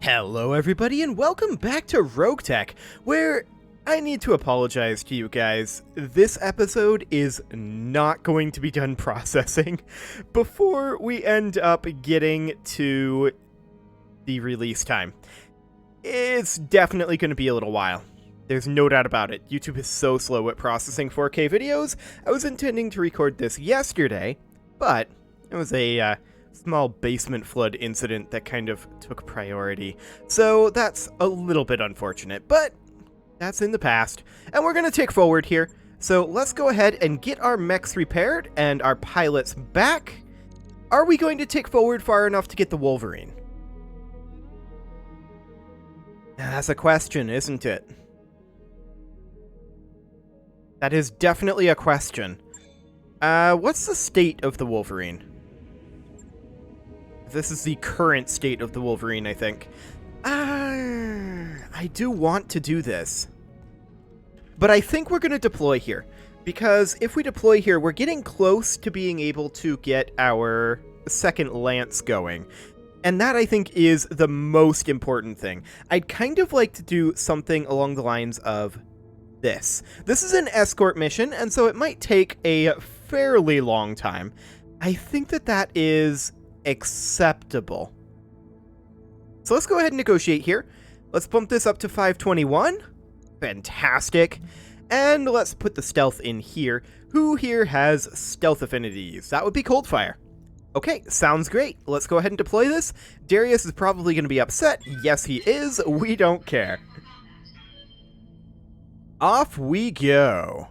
Hello everybody and welcome back to RogueTech, where I need to apologize to you guys. This episode is not going to be done processing before we end up getting to the release time. It's definitely going to be a little while. There's no doubt about it. YouTube is so slow at processing 4K videos. I was intending to record this yesterday, but it was a small basement flood incident that kind of took priority. So that's a little bit unfortunate, but that's in the past. And we're going to tick forward here. So let's go ahead and get our mechs repaired and our pilots back. Are we going to tick forward far enough to get the Wolverine? That's a question, isn't it? That is definitely a question. What's the state of the Wolverine? This is the current state of the Wolverine, I think. I do want to do this. But I think we're going to deploy here. Because if we deploy here, we're getting close to being able to get our second lance going. And that, I think, is the most important thing. I'd kind of like to do something along the lines of this. This is an escort mission, and so it might take a fairly long time. I think that is acceptable. So let's go ahead and negotiate here. Let's bump this up to 521. Fantastic. And let's put the stealth in here. Who here has stealth affinities? That would be Coldfire. Okay, sounds great. Let's go ahead and deploy this. Darius is probably going to be upset. Yes, he is. We don't care. Off we go.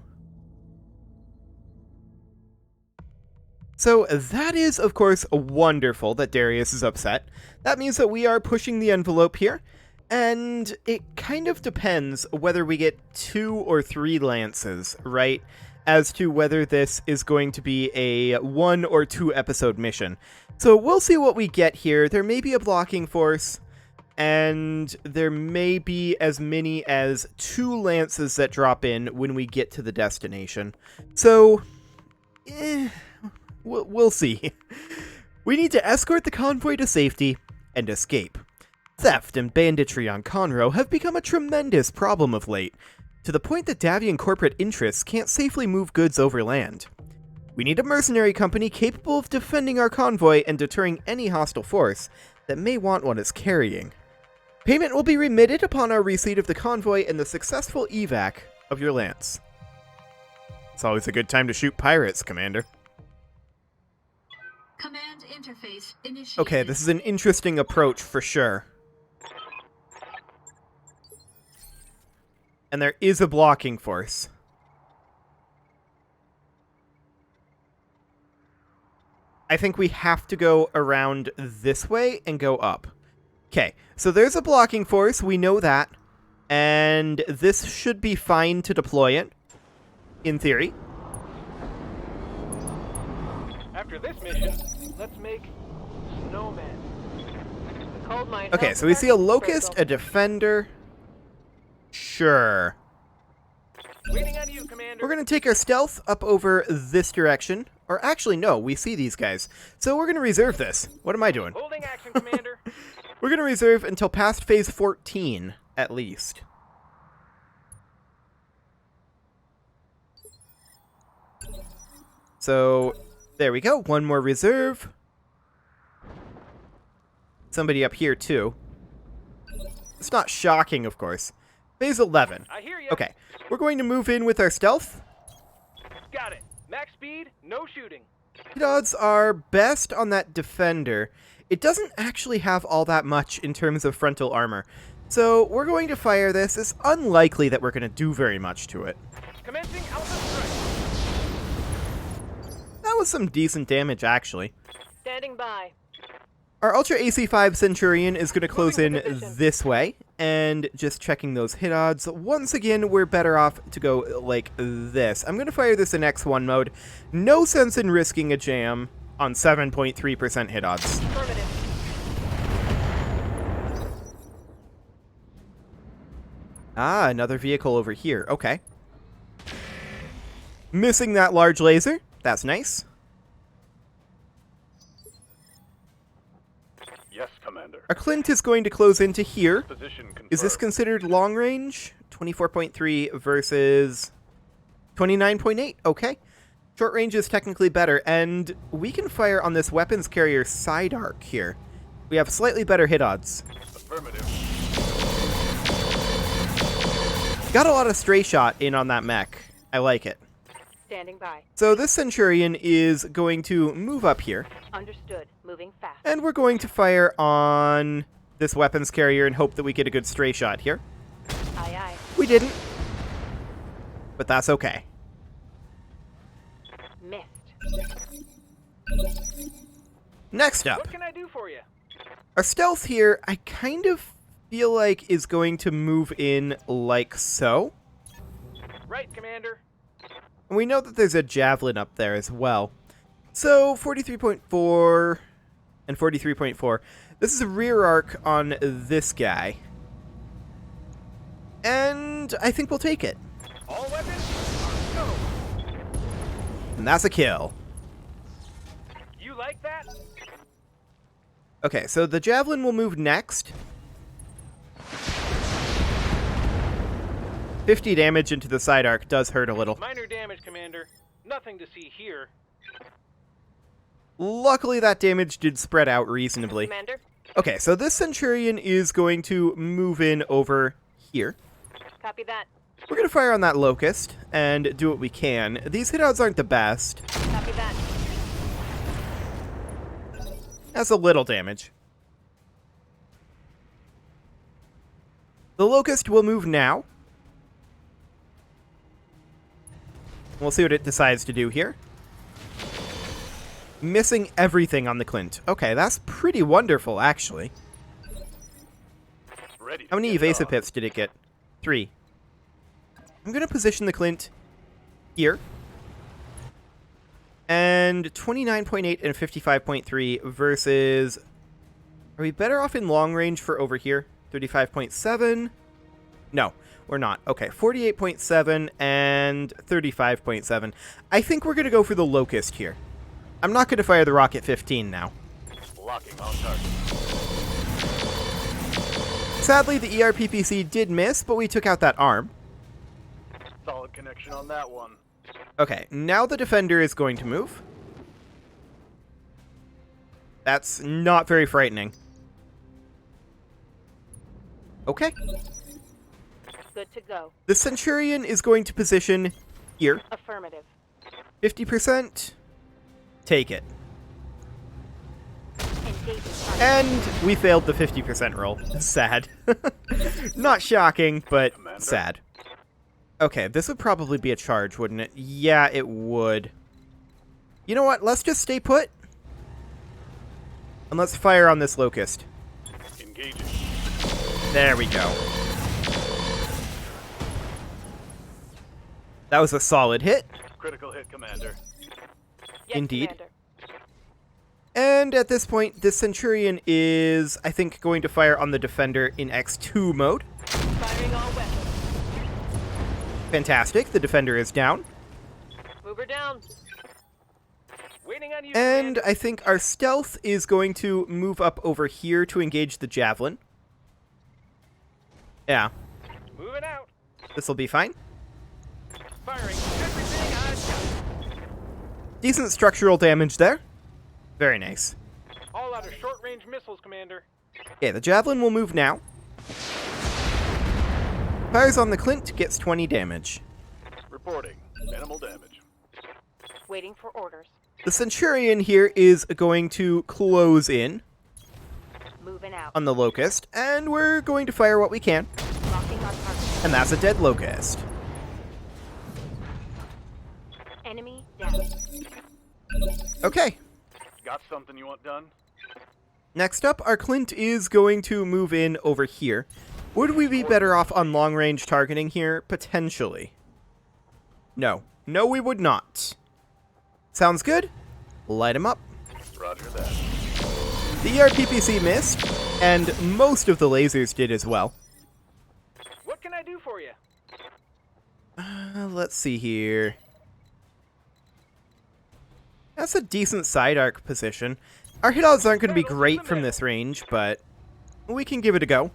So that is, of course, wonderful that Darius is upset. That means that we are pushing the envelope here, and it kind of depends whether we get 2 or 3 lances, right? As to whether this is going to be a 1 or 2 episode mission. So we'll see what we get here. There may be a blocking force, and there may be as many as 2 lances that drop in when we get to the destination. So, we'll see. We need to escort the convoy to safety and escape. Theft and banditry on Conroe have become a tremendous problem of late, to the point that Davian corporate interests can't safely move goods overland. We need a mercenary company capable of defending our convoy and deterring any hostile force that may want what it's carrying. Payment will be remitted upon our receipt of the convoy and the successful evac of your lance. It's always a good time to shoot pirates, Commander. Command interface initiated. Okay, this is an interesting approach for sure. And there is a blocking force. I think we have to go around this way and go up. Okay, so there's a blocking force, we know that. And this should be fine to deploy it, in theory. After this mission, let's make snowmen. Okay, so we see a locust, a defender. Sure. Waiting on you, Commander. We're going to take our stealth up over this direction. Or actually, no, we see these guys. So we're going to reserve this. What am I doing? Holding action, Commander. We're going to reserve until past phase 14, at least. So, there we go. One more reserve. Somebody up here, too. It's not shocking, of course. Phase 11. I hear you. Okay, we're going to move in with our stealth. Got it. Max speed, no shooting. Hit odds are best on that defender. It doesn't actually have all that much in terms of frontal armor. So we're going to fire this. It's unlikely that we're going to do very much to it. Commencing Alpha Strike. That was some decent damage, actually. Standing by. Our Ultra AC5 Centurion is going to close in this way, and just checking those hit odds. Once again, we're better off to go like this. I'm going to fire this in X1 mode. No sense in risking a jam on 7.3% hit odds. Affirmative. Ah, another vehicle over here. Okay. Missing that large laser. That's nice. Yes, Commander. Our Clint is going to close into here. Position confirmed. Is this considered long range? 24.3 versus 29.8. Okay. Short range is technically better, and we can fire on this weapons carrier side arc here. We have slightly better hit odds. Affirmative. Got a lot of stray shot in on that mech. I like it. Standing by. So this Centurion is going to move up here, Understood. Moving fast. and we're going to fire on this weapons carrier and hope that we get a good stray shot here. Aye, aye. We didn't, but that's okay. Missed. Next up, What can I do for you? our stealth here, I kind of feel like is going to move in like so. Right, Commander. And we know that there's a javelin up there as well. So 43.4 and 43.4. This is a rear arc on this guy. And I think we'll take it. All weapons, go. And that's a kill. You like that? Okay, so the javelin will move next. 50 damage into the side arc does hurt a little. Minor damage, Commander. Nothing to see here. Luckily, that damage did spread out reasonably. Commander. Okay, so this Centurion is going to move in over here. Copy that. We're going to fire on that Locust and do what we can. These hit odds aren't the best. Copy that. That's a little damage. The Locust will move now. We'll see what it decides to do here. Missing everything on the Clint. Okay, that's pretty wonderful, actually. Ready. How many evasive hits did it get? 3. I'm going to position the Clint here. And 29.8 and 55.3 versus... Are we better off in long range for over here? 35.7? No, we're not. Okay, 48.7 and 35.7. I think we're going to go for the Locust here. I'm not going to fire the Rocket 15 now. Locking on target. Sadly, the ERPPC did miss, but we took out that arm. Solid connection on that one. Okay, now the Defender is going to move. That's not very frightening. Okay. Good to go. The Centurion is going to position here. Affirmative. 50%. Take it. Engaging target. And we failed the 50% roll. Sad. Not shocking, but Commander. sad. Okay, this would probably be a charge, wouldn't it? Yeah, it would. You know what? Let's just stay put. And let's fire on this Locust. Engaging. There we go. That was a solid hit. Critical hit, Commander. Yes, Indeed. Commander. And at this point, the Centurion is, I think, going to fire on the Defender in X2 mode. Firing all weapons. Fantastic. The Defender is down. Move her down. Waiting on you, And Commander. I think our Stealth is going to move up over here to engage the Javelin. Yeah, Moving out. this will be fine. Firing everything I've got. Decent structural damage there. Very nice. All out of short-range missiles, Commander. Okay, the Javelin will move now. Fires on the Clint, gets 20 damage. Reporting. Minimal damage. Waiting for orders. The Centurion here is going to close in Moving out. on the Locust, and we're going to fire what we can. Locking on target. And that's a dead Locust. Enemy down. Okay, Got something you want done? next up, our Clint is going to move in over here. Would we be better off on long-range targeting here? Potentially. No. No, we would not. Sounds good? Light him up. Roger that. The ERPPC missed, and most of the lasers did as well. What can I do for you? Let's see here. That's a decent side arc position. Our hit odds aren't going to be great from this range, but We can give it a go.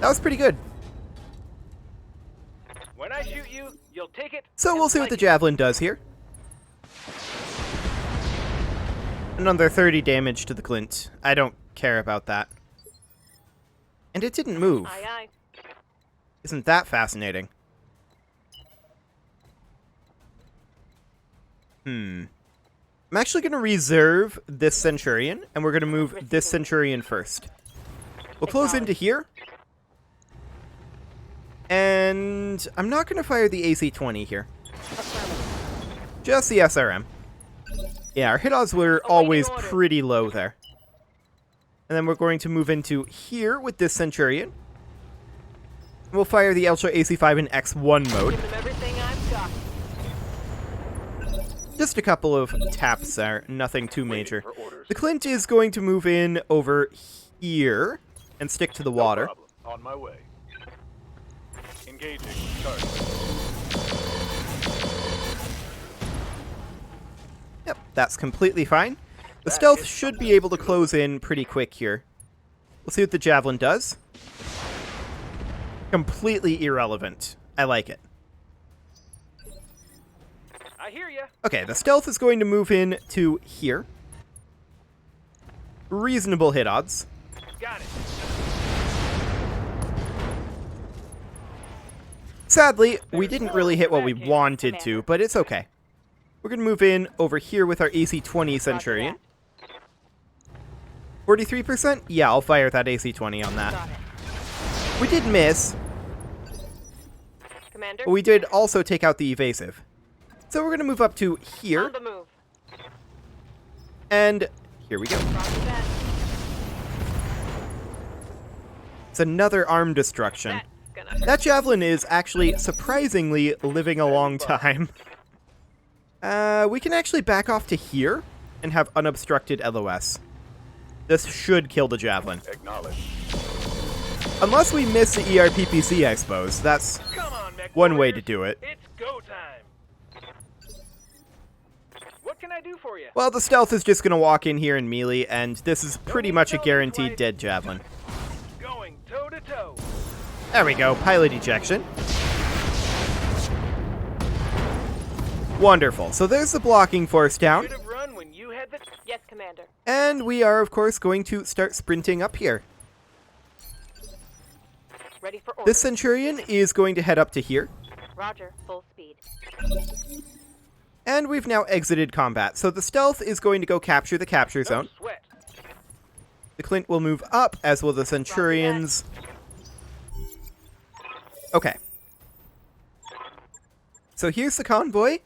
That was pretty good. When I shoot you, you'll take it. So and we'll see what like the it. javelin does here. Another 30 damage to the Clint. I don't care about that. And it didn't move. Aye, aye. Isn't that fascinating? I'm actually going to reserve this Centurion, and we're going to move this Centurion first. We'll close into here. And I'm not going to fire the AC-20 here. Just the SRM. Yeah, our hit odds were always pretty low there. And then we're going to move into here with this Centurion. We'll fire the Ultra AC-5 in X1 mode. Give them everything I've got. Just a couple of taps there, nothing too major. for orders. The Clint is going to move in over here and stick to the water. No problem. On my way. Engaging. Start. Yep, that's completely fine. The stealth should be able to close in pretty quick here. We'll see what the javelin does. Completely irrelevant. I like it. I hear ya. Okay, the stealth is going to move in to here. Reasonable hit odds. Got it. Sadly, we didn't really hit what we wanted to, but it's okay. We're going to move in over here with our AC-20 Centurion. 43%? Yeah, I'll fire that AC-20 on that. Got it. We did miss, Commander, but we did also take out the evasive. So we're going to move up to here, on the move. and here we go. Roger that. It's another arm destruction. That's gonna hurt. That javelin is actually surprisingly living a long time. We can actually back off to here and have unobstructed LOS. This should kill the javelin. Acknowledge. Unless we miss the ERPPC, I suppose. That's Come on, mech one way to warriors. do it. It's go time. What can I do for you? Well, the stealth is just going to walk in here and melee, and this is pretty much a guaranteed dead javelin. Going toe to toe. There we go, pilot ejection. Wonderful. So there's the blocking force down, Should have run when you had the. Yes, Commander. and we are, of course, going to start sprinting up here. Ready for orders. This Centurion is going to head up to here, Roger, full speed. and we've now exited combat. So the stealth is going to go capture the capture No zone. sweat. The Clint will move up, as will the Centurions. Okay. So here's the convoy,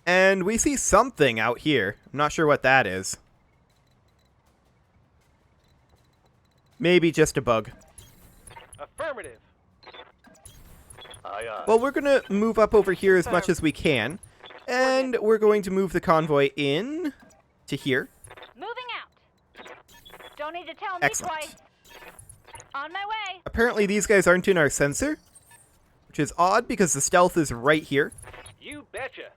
and we see something out here. I'm not sure what that is. Maybe just a bug. Affirmative. Aye, aye. Well, we're going to move up over here as much as we can, and we're going to move the convoy in to here. Moving out. Don't need to tell me Excellent. twice. On my way. Apparently these guys aren't in our sensor, which is odd because the stealth is right here. You betcha.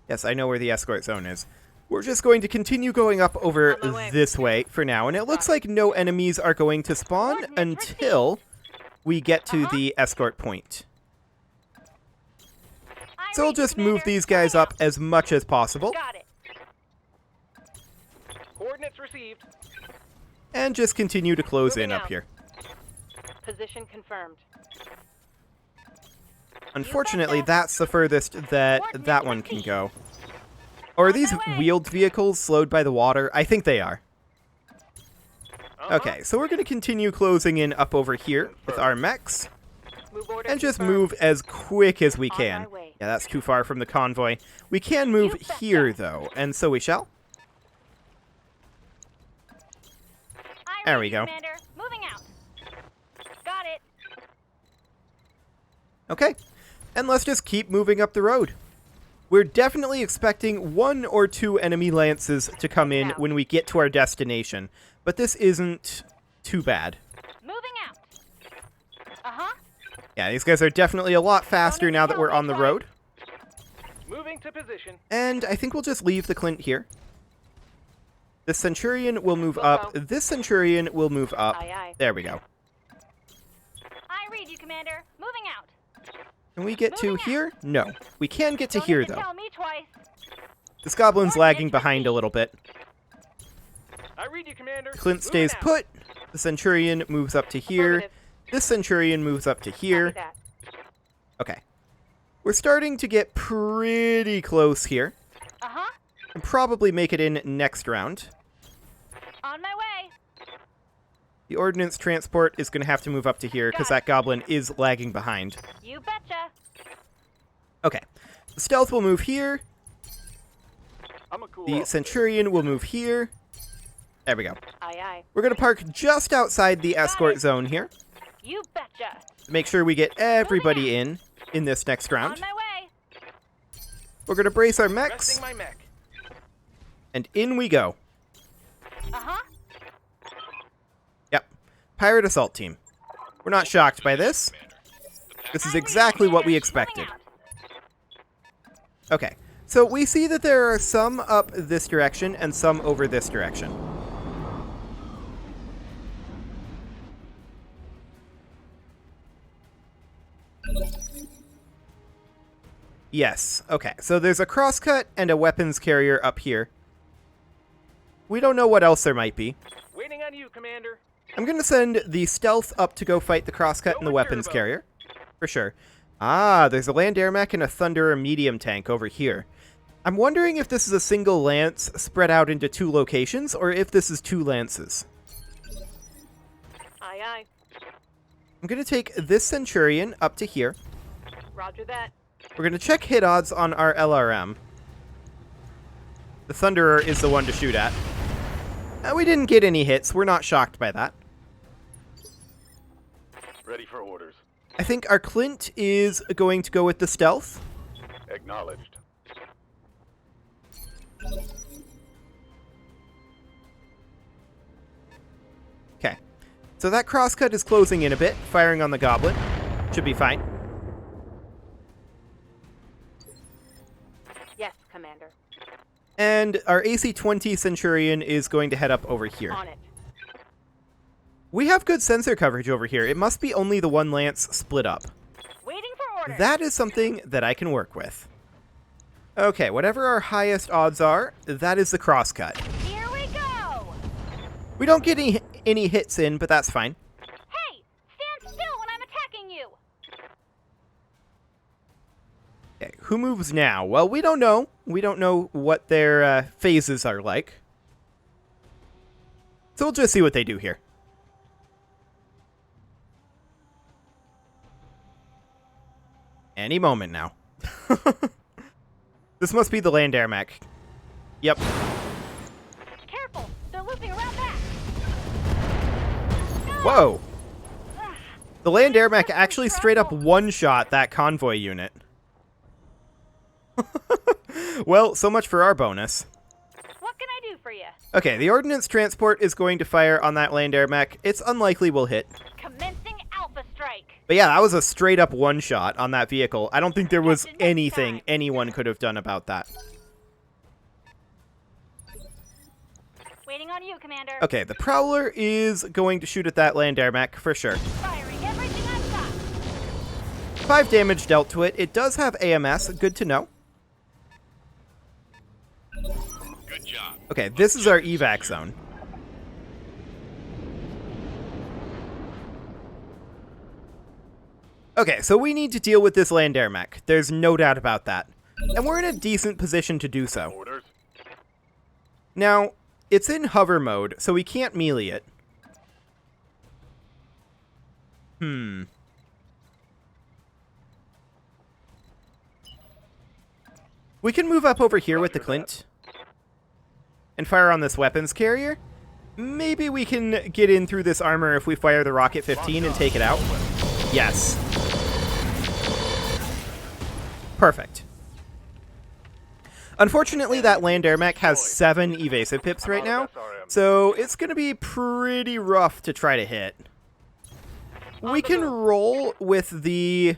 Yes, I know where the escort zone is. We're just going to continue going up over On my way. this way for now, and it looks like no enemies are going to spawn Coordinates until we get to the escort point. So we'll just move these guys up as much as possible, Got it. Coordinates received. and just continue to close Moving in up out. here. Position confirmed. Unfortunately, that's the furthest that that one can go. Or are these wheeled vehicles slowed by the water? I think they are. Okay, so we're going to continue closing in up over here with our mechs, Move order and just confirmed. move as quick as we On can. my way. Yeah, that's too far from the convoy. We can move You betcha. here, though, and so we shall. There we go. Commander. Moving out. Got it. Okay, and let's just keep moving up the road. We're definitely expecting 1 or 2 enemy lances to come in Out. when we get to our destination, but this isn't too bad. Moving out. Uh-huh. Yeah, these guys are definitely a lot faster now that we're on the road. Moving to position. And I think we'll just leave the Clint here. This Centurion will move up. Go. This Centurion will move up. Aye, aye. There we go. I read you, Commander. Moving out. Can we get to Moving out. here? No. We can get to Don't here, need to though. tell me twice. This goblin's lagging Coordinates behind a little bit. I read you, Commander. Clint Moving stays out. put. The Centurion moves up to here. Affirmative. This Centurion moves up to here. Copy that. Okay. We're starting to get pretty close here. Uh-huh. And probably make it in next round. On my way. The ordnance transport is going to have to move up to here because Got that goblin is lagging behind. You betcha. Okay. The stealth will move here. I'm a cool The off. Centurion will move here. There we go. Aye, aye. We're going to park just outside the escort it. zone here. You betcha. To make sure we get everybody in this next On round. my way. We're going to brace our mechs, Resting my mech. and in we go. Uh-huh. Yep. Pirate assault team. We're not shocked by this. This is exactly what we expected. Okay. So we see that there are some up this direction and some over this direction. Yes. Okay. So there's a crosscut and a weapons carrier up here. We don't know what else there might be. Waiting on you, Commander. I'm going to send the stealth up to go fight the crosscut and the Go with weapons turbo. carrier. For sure. Ah, there's a land air mech and a Thunderer medium tank over here. I'm wondering if this is a single lance spread out into 2 locations, or if this is 2 lances. Aye, aye. I'm going to take this Centurion up to here. Roger that. We're going to check hit odds on our LRM. The Thunderer is the one to shoot at. We didn't get any hits. We're not shocked by that. Ready for orders. I think our Clint is going to go with the stealth. Acknowledged. Okay. So that crosscut is closing in a bit, firing on the goblin. Should be fine. Yes, Commander. And our AC-20 Centurion is going to head up over here. On it. We have good sensor coverage over here. It must be only the one lance split up. Waiting for orders. That is something that I can work with. Okay, whatever our highest odds are, that is the crosscut. Here we go. We don't get any hits in, but that's fine. Hey, stand still when I'm attacking you. Okay, who moves now? Well, we don't know. We don't know what their phases are like. So we'll just see what they do here. Any moment now. This must be the land air mech. Yep. Careful, they're looping around back. No! Whoa. The land air mech actually straight up one-shot that convoy unit. Well, so much for our bonus. What can I do for you? Okay, the ordnance transport is going to fire on that land air mech. It's unlikely we'll hit. Commencing Alpha Strike. But yeah, that was a straight up one-shot on that vehicle. I don't think there was Captain, next anything time. anyone could have done about that. Waiting on you, Commander. Okay, the Prowler is going to shoot at that land air mech for sure. Firing everything I've got. 5 damage dealt to it. It does have AMS, good to know. Good job. Okay, this is our evac zone. Okay, so we need to deal with this land air mech. There's no doubt about that. And we're in a decent position to do so. Orders. Now, it's in hover mode, so we can't melee it. We can move up over here with the Clint and fire on this weapons carrier. Maybe we can get in through this armor if we fire the Rocket 15 and take it out. Yes. Perfect. Unfortunately, that land air mech has 7 evasive pips right now, so it's going to be pretty rough to try to hit. We can roll with the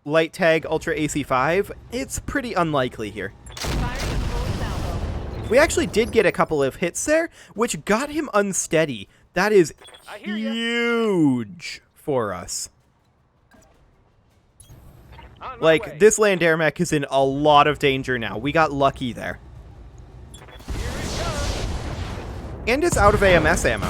light tag Ultra AC5. It's pretty unlikely here. Firing a full salvo. We actually did get a couple of hits there, which got him unsteady. That is I hear ya. huge for us. On my Like, way. this land air mech is in a lot of danger now. We got lucky there. Here it comes. And it's out of AMS ammo.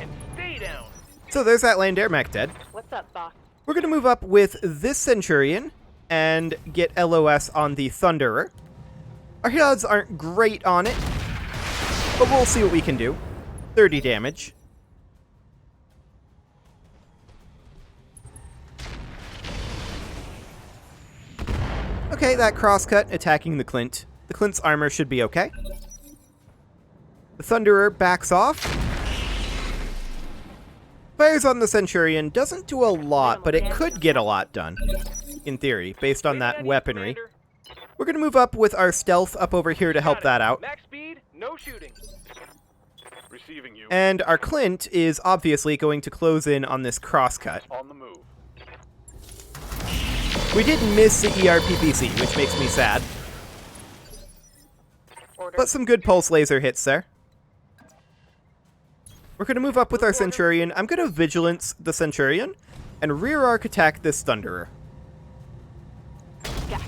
And stay down. So there's that land air mech dead. What's up, boss? We're going to move up with this Centurion and get LOS on the Thunderer. Our hit odds aren't great on it, but we'll see what we can do. 30 damage. Okay, that crosscut attacking the Clint. The Clint's armor should be okay. The Thunderer backs off. Fires on the Centurion, doesn't do a lot, but it could get a lot done, in theory, based on that weaponry. Commander. We're going to move up with our stealth up over here to help Got it. that out. Max speed, no shooting. Receiving you. And our Clint is obviously going to close in on this crosscut. On the move. We did miss the ERPPC, which makes me sad. Order. But some good pulse laser hits there. We're going to move up with our Centurion. I'm going to Vigilance the Centurion and rear arc attack this Thunderer. Gotcha.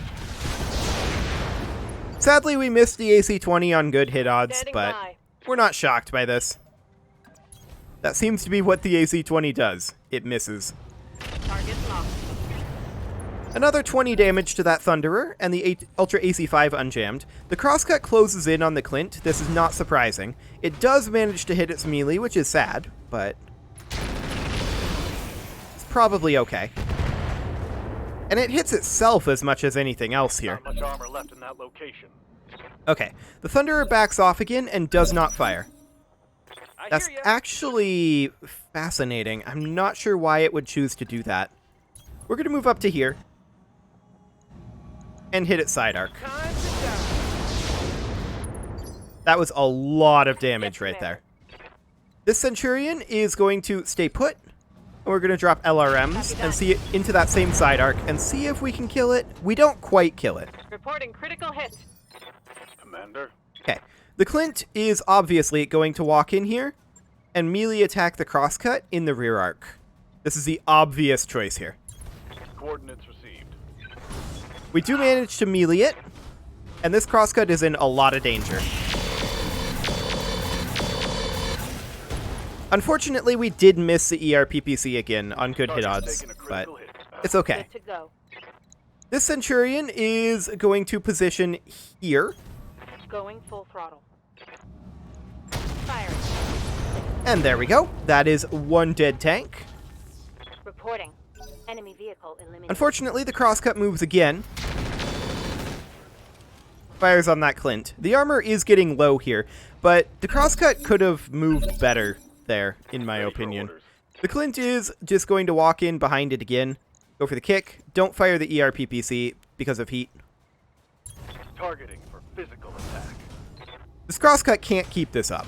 Sadly, we missed the AC-20 on good hit odds, Standing but by. we're not shocked by this. That seems to be what the AC-20 does. It misses. Target locked. Another 20 damage to that Thunderer, and the Ultra AC-5 unjammed. The crosscut closes in on the Clint. This is not surprising. It does manage to hit its melee, which is sad, but it's probably okay. And it hits itself as much as anything else here. Not much armor left in that location. Okay, the Thunderer backs off again and does not fire. I That's hear ya. actually fascinating. I'm not sure why it would choose to do that. We're going to move up to here and hit its side arc. Time to die. That was a lot of damage Yes, right there. Commander. This Centurion is going to stay put, and we're going to drop LRMs and see it into that same side arc and see if we can kill it. We don't quite kill it. Reporting critical hit. Commander. Okay, the Clint is obviously going to walk in here and melee attack the crosscut in the rear arc. This is the obvious choice here. Coordinates received. We do manage to melee it, and this crosscut is in a lot of danger. Unfortunately, we did miss the ERPPC again on good hit Target's odds, taking a but critical hit. it's okay. Good to go. This Centurion is going to position here, Going full throttle. Firing. and there we go. That is one dead tank. Reporting. Enemy vehicle eliminated. Unfortunately, the crosscut moves again. Fires on that Clint. The armor is getting low here, but the crosscut could have moved better there, in my Ready for opinion. orders. The Clint is just going to walk in behind it again. Go for the kick. Don't fire the ERPPC because of heat. Targeting for physical attack. This crosscut can't keep this up.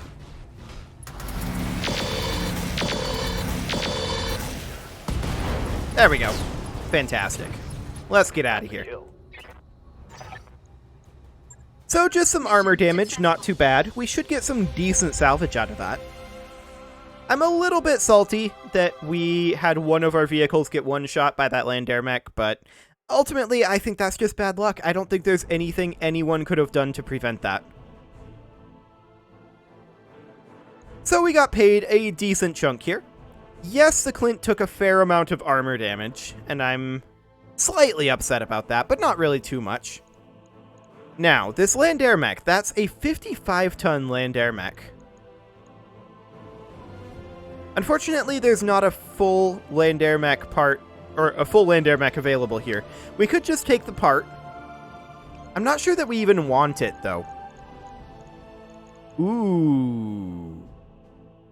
There we go. Fantastic. Let's get out of here. Kill. So just some armor damage, not too bad. We should get some decent salvage out of that. I'm a little bit salty that we had one of our vehicles get one shot by that land air mech, but ultimately I think that's just bad luck. I don't think there's anything anyone could have done to prevent that. So we got paid a decent chunk here. Yes, the Clint took a fair amount of armor damage, and I'm slightly upset about that, but not really too much. Now, this land air mech, that's a 55-ton land air mech. Unfortunately, there's not a full land air mech part, or a full land air mech available here. We could just take the part. I'm not sure that we even want it, though. Ooh.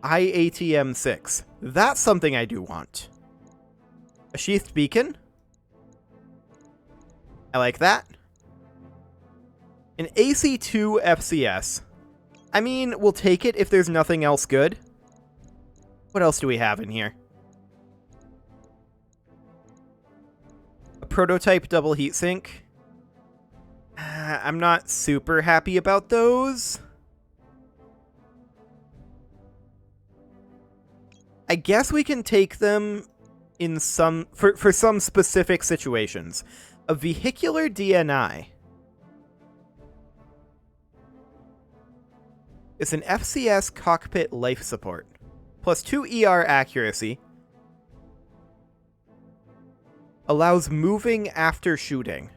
IATM-6. That's something I do want. A sheathed beacon. I like that. An AC-2 FCS. I mean, we'll take it if there's nothing else good. What else do we have in here? A prototype double heatsink. I'm not super happy about those. I guess we can take them in for some specific situations. A vehicular DNI is an FCS cockpit life support, plus 2 ER accuracy, allows moving after shooting,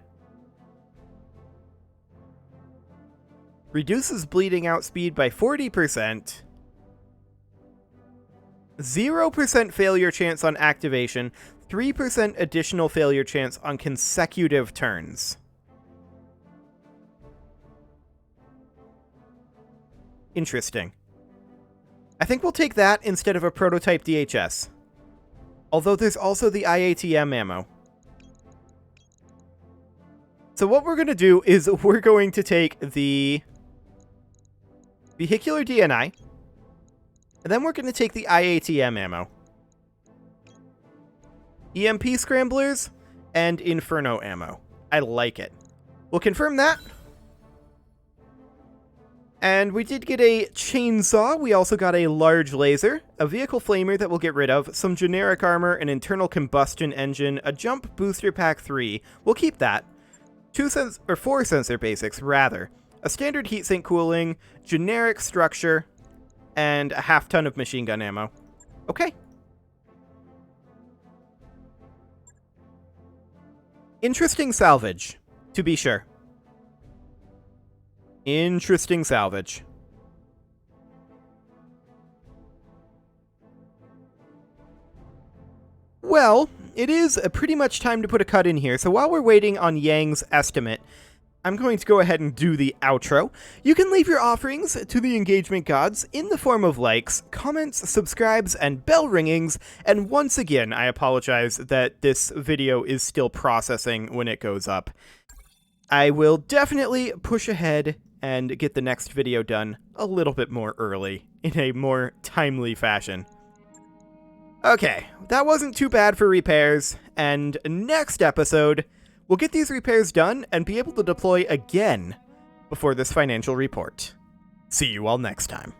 reduces bleeding out speed by 40%, 0% failure chance on activation, 3% additional failure chance on consecutive turns. Interesting. I think we'll take that instead of a prototype DHS. Although there's also the IATM ammo. So what we're going to do is we're going to take the vehicular DNI, and then we're going to take the IATM ammo, EMP scramblers, and Inferno ammo. I like it. We'll confirm that. And we did get a chainsaw. We also got a large laser, a vehicle flamer that we'll get rid of, some generic armor, an internal combustion engine, a jump booster pack 3. We'll keep that. 4 sensor basics, rather. A standard heatsink cooling, generic structure, and a half ton of machine gun ammo. Okay. Interesting salvage, to be sure. Interesting salvage. Well, it is pretty much time to put a cut in here, so while we're waiting on Yang's estimate, I'm going to go ahead and do the outro. You can leave your offerings to the engagement gods in the form of likes, comments, subscribes, and bell ringings, and once again, I apologize that this video is still processing when it goes up. I will definitely push ahead and get the next video done a little bit more early, in a more timely fashion. Okay, that wasn't too bad for repairs, and next episode, we'll get these repairs done and be able to deploy again before this financial report. See you all next time.